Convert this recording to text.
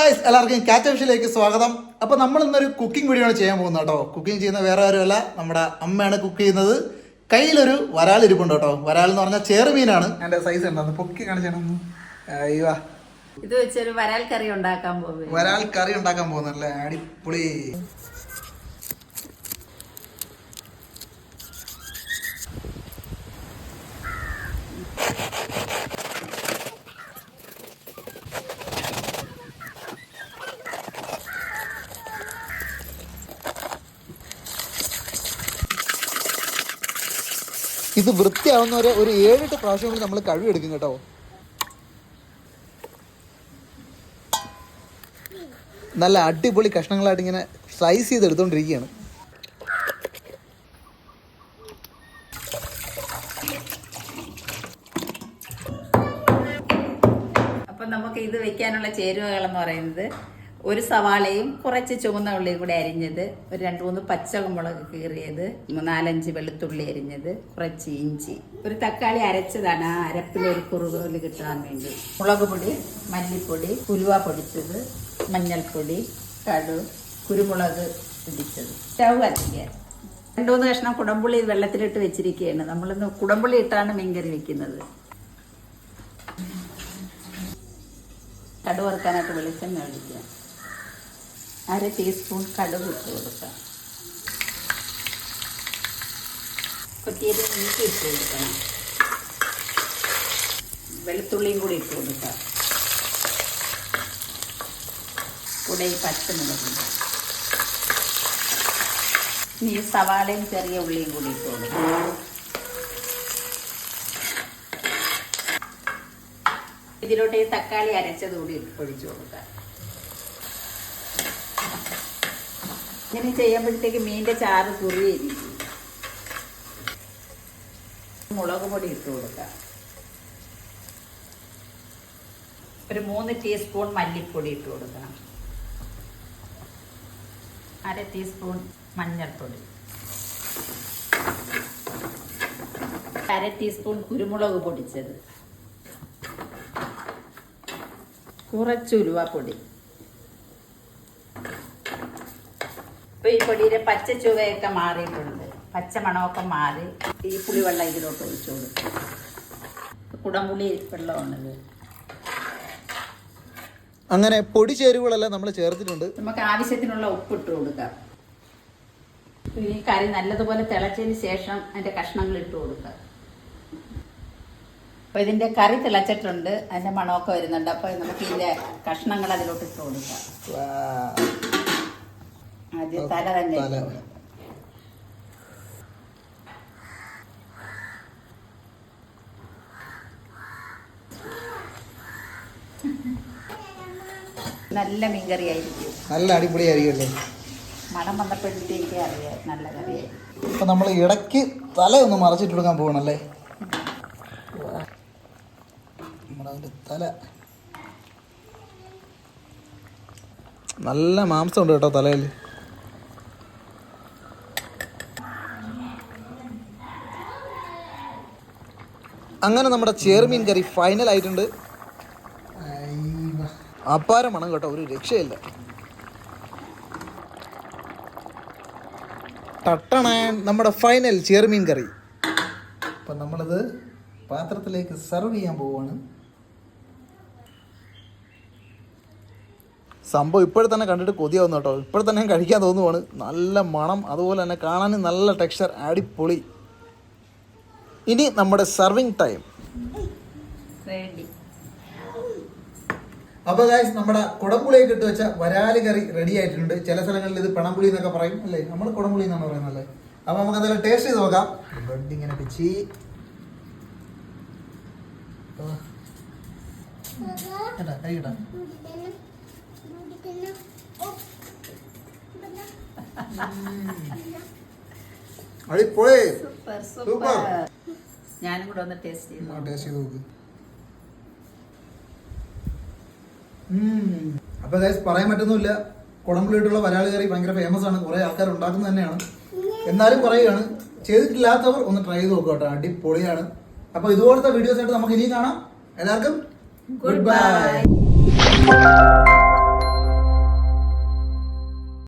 Guys, എല്ലാവർക്കും catch വിഷയിലേക്ക് സ്വാഗതം. അപ്പോൾ നമ്മൾ ഇന്നൊരു കുക്കിംഗ് വീഡിയോ ആണ് ചെയ്യാൻ പോകുന്നത് കേട്ടോ. കുക്കിംഗ് ചെയ്യുന്ന വേറെ ആരുമല്ല, നമ്മുടെ അമ്മയാണ് കുക്ക് ചെയ്യുന്നത്. കയ്യിലൊരു വരാൽ ഇരിപ്പുണ്ട് കേട്ടോ. വരാൽ എന്ന് പറഞ്ഞാൽ ചേറുമീനാണ്. എൻ്റെ സൈസ് ഉണ്ടോ പൊക്കി കാണിച്ചാണ്. അയ്യോ, ഇത് വെച്ചൊരു വരാൽ കറി ഉണ്ടാക്കാൻ പോകും. വരാൽ കറി ഉണ്ടാക്കാൻ പോകുന്നല്ലേ, അടിപൊളി. ഇത് വൃത്തിയാവുന്നവരെ ഒരു 7-8 പ്രാവശ്യം കൂടി നമ്മൾ കഴുകിയെടുക്കും കേട്ടോ. നല്ല അടിപൊളി കഷ്ണങ്ങളായിട്ട് ഇങ്ങനെ സ്ലൈസ് ചെയ്ത് എടുത്തോണ്ടിരിക്കുകയാണ്. അപ്പം നമുക്ക് ഇത് വെക്കാനുള്ള ചേരുവകളെന്ന് പറയുന്നത് ഒരു സവാളയും കുറച്ച് ചുവന്ന ഉള്ളിയും കൂടി അരിഞ്ഞത്, ഒരു 2-3 പച്ചമുളക് കീറിയത്, 4-5 വെളുത്തുള്ളി അരിഞ്ഞത്, കുറച്ച് ഇഞ്ചി, ഒരു തക്കാളി അരച്ചതാണ്. ആ അരപ്പിലൊരു കുറുകോല് കിട്ടാൻ വേണ്ടി മുളക് പൊടി, മല്ലിപ്പൊടി, ഉലുവ പൊടിച്ചത്, മഞ്ഞൾപ്പൊടി, കടു, കുരുമുളക് ഇടിച്ചത്. സ്റ്റൗ കത്തിക്കുക. 2-3 കഷ്ണം കുടംപുളി വെള്ളത്തിലിട്ട് വെച്ചിരിക്കുകയാണ്. നമ്മളിന്ന് കുടംപുളി ഇട്ടാണ് മീൻകറി വെക്കുന്നത്. കടു വറുക്കാനായിട്ട് വെളിച്ചെണ്ണ ഒഴിക്കുക. 1/2 ടീസ്പൂൺ കടുക് ഇട്ട് കൊടുക്കാം. കൊത്തിയത് നീക്കി ഇട്ട് കൊടുക്കണം. വെളുത്തുള്ളിയും കൂടി ഇട്ട് കൊടുക്കാം. കൂടെ ഈ പച്ചമുളകും, ഇനി സവാളയും ചെറിയ ഉള്ളിയും കൂടി ഇട്ട് കൊടുക്കാം. ഇതിലോട്ട് ഈ തക്കാളി അരച്ചത് കൂടി ഒഴിച്ചു കൊടുക്കാം. ഇങ്ങനെ ചെയ്യുമ്പോഴത്തേക്ക് മീൻ്റെ ചാറ് കുറിയിരിക്കും. മുളക് പൊടി ഇട്ട് കൊടുക്കാം. ഒരു 3 ടീസ്പൂൺ മല്ലിപ്പൊടി ഇട്ട് കൊടുക്കണം. 1/2 ടീസ്പൂൺ മഞ്ഞൾപ്പൊടി, 1/2 ടീസ്പൂൺ കുരുമുളക് പൊടിച്ചത്, കുറച്ച് ഉലുവാപ്പൊടി. ഇപ്പൊ ഈ പൊടിയുടെ പച്ച ചുവയൊക്കെ മാറിയിട്ടുണ്ട്, പച്ച മണമൊക്കെ മാറി. ഈ പുളിവെള്ളം ഇതിലോട്ട് ഒഴിച്ചു കൊടുക്കും. കുടംപുളി വെള്ളമാണിത്. അങ്ങനെ പൊടി ചേരുവകളെല്ലാം നമ്മൾ ചേർത്തിട്ടുണ്ട്. നമുക്ക് ആവശ്യത്തിനുള്ള ഉപ്പിട്ട് കൊടുക്കാം. ഈ കറി നല്ലതുപോലെ തിളച്ചതിന് ശേഷം അതിന്റെ കഷ്ണങ്ങൾ ഇട്ട് കൊടുക്കാം. അപ്പൊ ഇതിന്റെ കറി തിളച്ചിട്ടുണ്ട്, അതിന്റെ മണമൊക്കെ വരുന്നുണ്ട്. അപ്പൊ നമുക്ക് ഇതിന്റെ കഷ്ണങ്ങൾ അതിലോട്ട് ഇട്ട് കൊടുക്കാം. ആദ്യം തല തന്നെ നല്ല മീൻകറി ആയിരിക്കും. നല്ല അടിപൊളിയായിരിക്കുമല്ലേ. മണം വന്നപ്പോഴത്തേക്ക് അറിയാം നല്ല കറിയായിരിക്കും. ഇപ്പൊ നമ്മൾ ഇടയ്ക്ക് തല ഒന്ന് മറച്ചിട്ട് കൊടുക്കാൻ പോകണല്ലേ. തല നല്ല മാംസം ഉണ്ട് കേട്ടോ തലയിൽ. അങ്ങനെ നമ്മുടെ ചേറുമീൻ കറി ഫൈനൽ ആയിട്ടുണ്ട്. അപ്പാര മണം കേട്ടോ, ഒരു രക്ഷയില്ല. തട്ടണ നമ്മുടെ ഫൈനൽ ചേറുമീൻ കറി. അപ്പം നമ്മളിത് പാത്രത്തിലേക്ക് സെർവ് ചെയ്യാൻ പോവുകയാണ്. സംഭവം ഇപ്പോഴും തന്നെ കണ്ടിട്ട് കൊതിയാവുന്നു കേട്ടോ. ഇപ്പോഴും തന്നെ കഴിക്കാൻ തോന്നുവാണ്. നല്ല മണം, അതുപോലെ തന്നെ കാണാനും നല്ല ടെക്സ്ചർ, അടിപൊളി. ഇനി നമ്മുടെ സർവിങ് ടൈം. അപ്പോൾ ഗൈസ്, നമ്മുടെ കുടംപുളിയൊക്കെ ഇട്ട് വെച്ച വരാല് കറി റെഡി ആയിട്ടുണ്ട്. ചില സ്ഥലങ്ങളിൽ ഇത് പണംപുളി എന്നൊക്കെ പറയും അല്ലേ, നമ്മൾ കുടംപുളി എന്നാണ് പറയുന്നത് അല്ലേ. അപ്പോൾ നമുക്ക് അതെല്ലാം ടേസ്റ്റ് ചെയ്ത് നോക്കാം. ബ്രെഡ് ഇങ്ങനെ വെച്ച് കഴിക്കട്ടാ. അടിപൊളി, സൂപ്പർ. ഞാനും കൂടെ ഒന്ന് ടേസ്റ്റ് ചെയ്ത് നോക്ക്. അപ്പൊ ഗൈസ്, പറയാൻ പറ്റുന്നില്ല, കുടംപുളിയിട്ടുള്ള വരാല് കറി ഭയങ്കര ഫേമസ് ആണ്. കുറെ ആൾക്കാർ ഉണ്ടാക്കുന്നത് തന്നെയാണ്. എന്നാലും പറയുകയാണ്, ചെയ്തിട്ടില്ലാത്തവർ ഒന്ന് ട്രൈ ചെയ്ത് നോക്കുക കേട്ടോ, അടിപൊളിയാണ്. അപ്പൊ ഇതുപോലത്തെ വീഡിയോസ് ആയിട്ട് നമുക്ക് ഇനിയും കാണാം. എല്ലാവർക്കും ഗുഡ് ബൈ.